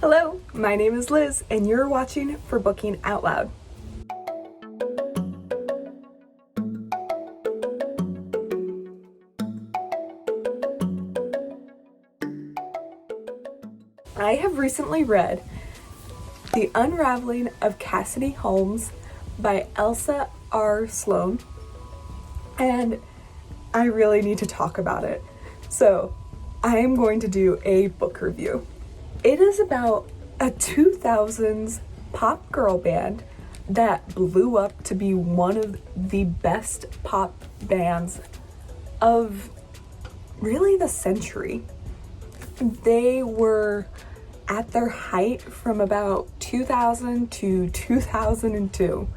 Hello, my name is Liz, and you're watching For Booking Out Loud. I have recently read The Unraveling of Cassidy Holmes by Elissa R. Sloan, and I really need to talk about it. So I am going to do a book review. It is about a 2000s pop girl band that blew up to be one of the best pop bands of really the century. They were at their height from about 2000 to 2002,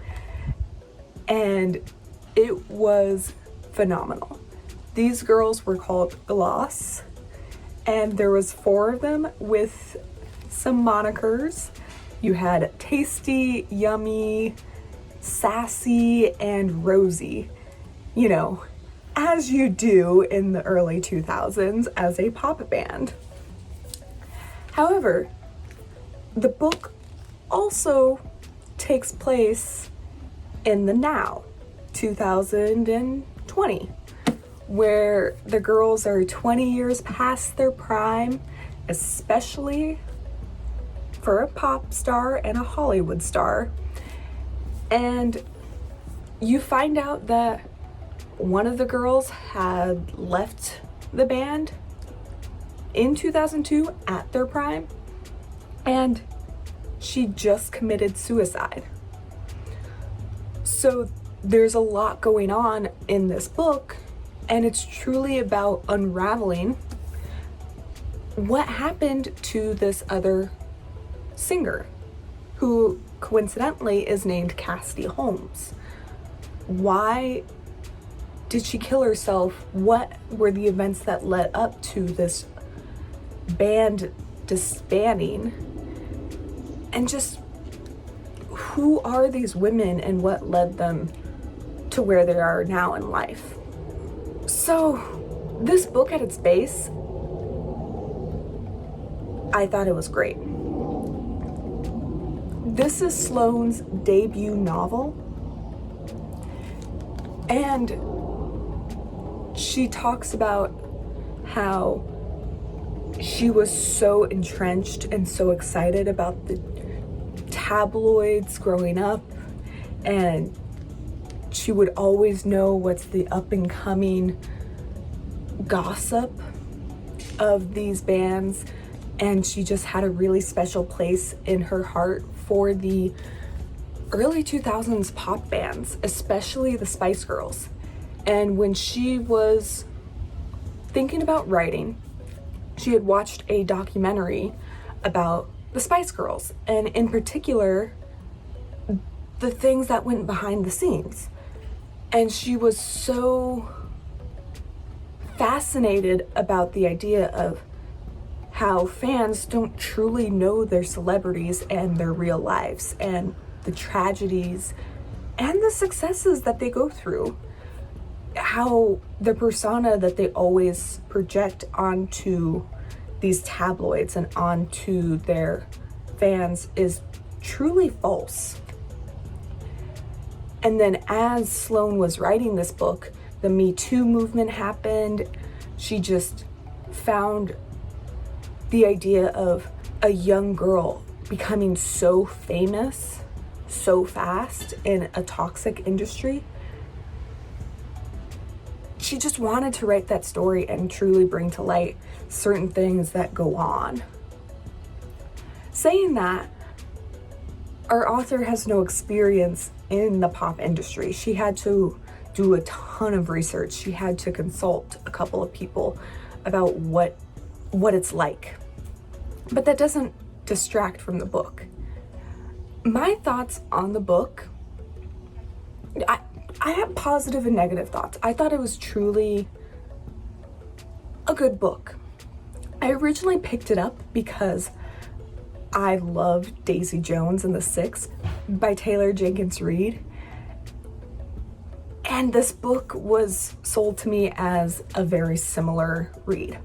and it was phenomenal. These girls were called Elissa, and there was 4 of them with some monikers. You had Tasty, Yummy, Sassy, and Rosie. You know, as you do in the early 2000s as a pop band. However, the book also takes place in the now, 2020, where the girls are 20 years past their prime, especially for a pop star and a Hollywood star. And you find out that one of the girls had left the band in 2002 at their prime, and she just committed suicide. So there's a lot going on in this book, and it's truly about unraveling what happened to this other singer, who coincidentally is named Cassidy Holmes. Why did she kill herself? What were the events that led up to this band disbanding? And just who are these women and what led them to where they are now in life? So this book at its base, I thought it was great. This is Sloan's debut novel, and she talks about how she was so entrenched and so excited about the tabloids growing up, and she would always know what's the up and coming gossip of these bands, and she just had a really special place in her heart for the early 2000s pop bands, especially the Spice Girls. And when she was thinking about writing, she had watched a documentary about the Spice Girls, and in particular, the things that went behind the scenes. And she was so fascinated about the idea of how fans don't truly know their celebrities and their real lives, and the tragedies and the successes that they go through. How the persona that they always project onto these tabloids and onto their fans is truly false. And then as Sloan was writing this book, the Me Too movement happened. She just found the idea of a young girl becoming so famous so fast in a toxic industry. She just wanted to write that story and truly bring to light certain things that go on. Saying that, our author has no experience in the pop industry. She had to do a ton of research. She had to consult a couple of people about what it's like. But that doesn't distract from the book. My thoughts on the book, I have positive and negative thoughts. I thought it was truly a good book. I originally picked it up because I loved Daisy Jones and the Six by Taylor Jenkins Reid. And this book was sold to me as a very similar read.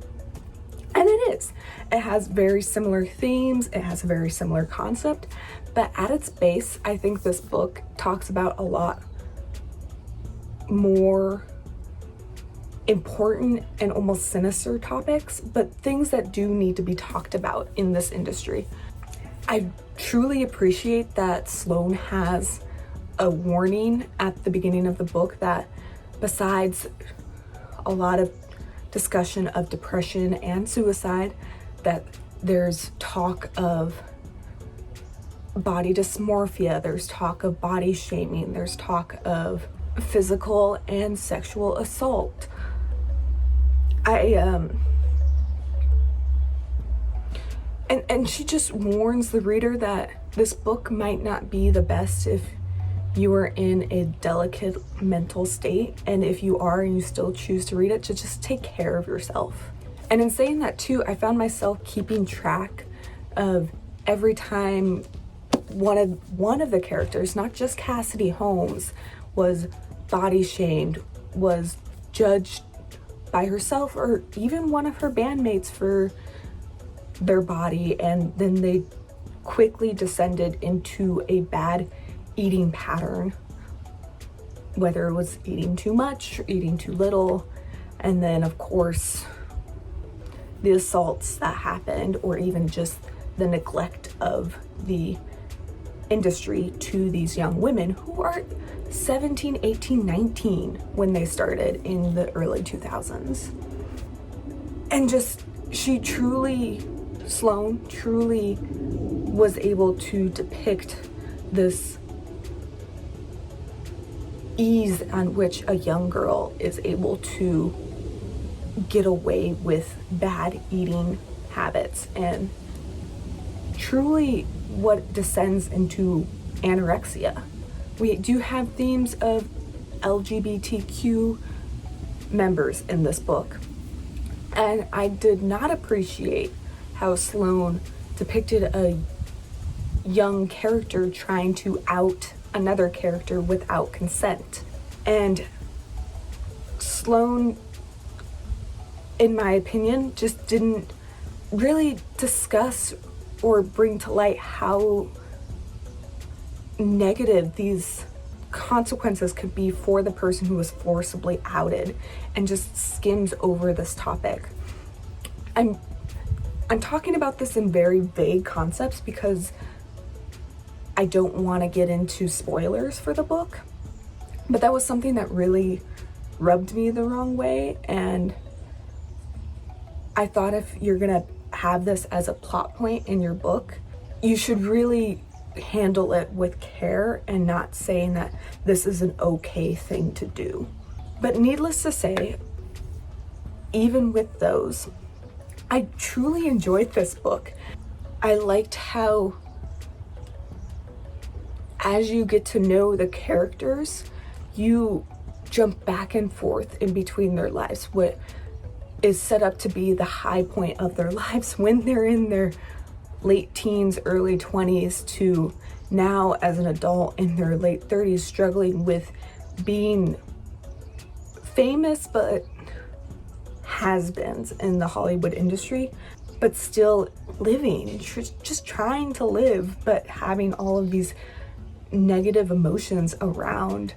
And it is. It has very similar themes, it has a very similar concept, but at its base, I think this book talks about a lot more important and almost sinister topics, but things that do need to be talked about in this industry. I truly appreciate that Sloan has a warning at the beginning of the book that besides a lot of discussion of depression and suicide, that there's talk of body dysmorphia, there's talk of body shaming, there's talk of physical and sexual assault. And she just warns the reader that this book might not be the best if you are in a delicate mental state, and if you are and you still choose to read it, to just take care of yourself. And in saying that too, I found myself keeping track of every time one of the characters, not just Cassidy Holmes, was body shamed, was judged by herself or even one of her bandmates for their body, and then they quickly descended into a bad eating pattern, whether it was eating too much or eating too little, and then of course the assaults that happened, or even just the neglect of the industry to these young women who are 17, 18, 19 when they started in the early 2000s. And just, Sloan truly was able to depict this ease on which a young girl is able to get away with bad eating habits, and truly what descends into anorexia. We do have themes of LGBTQ members in this book, and I did not appreciate how Sloan depicted a young character trying to out another character without consent. And Sloan, in my opinion, just didn't really discuss or bring to light how negative these consequences could be for the person who was forcibly outed, and just skims over this topic. I'm talking about this in very vague concepts because I don't want to get into spoilers for the book, but that was something that really rubbed me the wrong way, and I thought if you're gonna have this as a plot point in your book, you should really handle it with care and not saying that this is an okay thing to do. But needless to say, even with those, I truly enjoyed this book. I liked how, as you get to know the characters, you jump back and forth in between their lives. What is set up to be the high point of their lives when they're in their late teens, early 20s, to now as an adult in their late 30s, struggling with being famous but has-beens in the Hollywood industry, but still living, just trying to live, but having all of these negative emotions around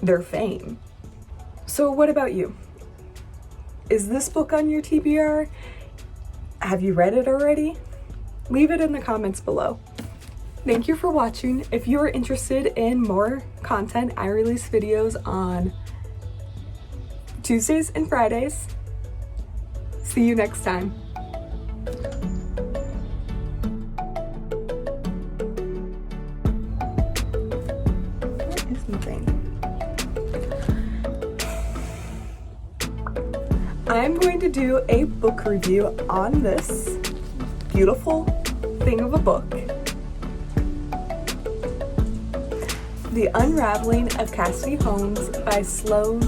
their fame. So what about you? Is this book on your TBR? Have you read it already? Leave it in the comments below. Thank you for watching. If you are interested in more content, I release videos on Tuesdays and Fridays. See you next time. Where is my thing? I'm going to do a book review on this beautiful thing of a book. The Unraveling of Cassidy Holmes by Sloan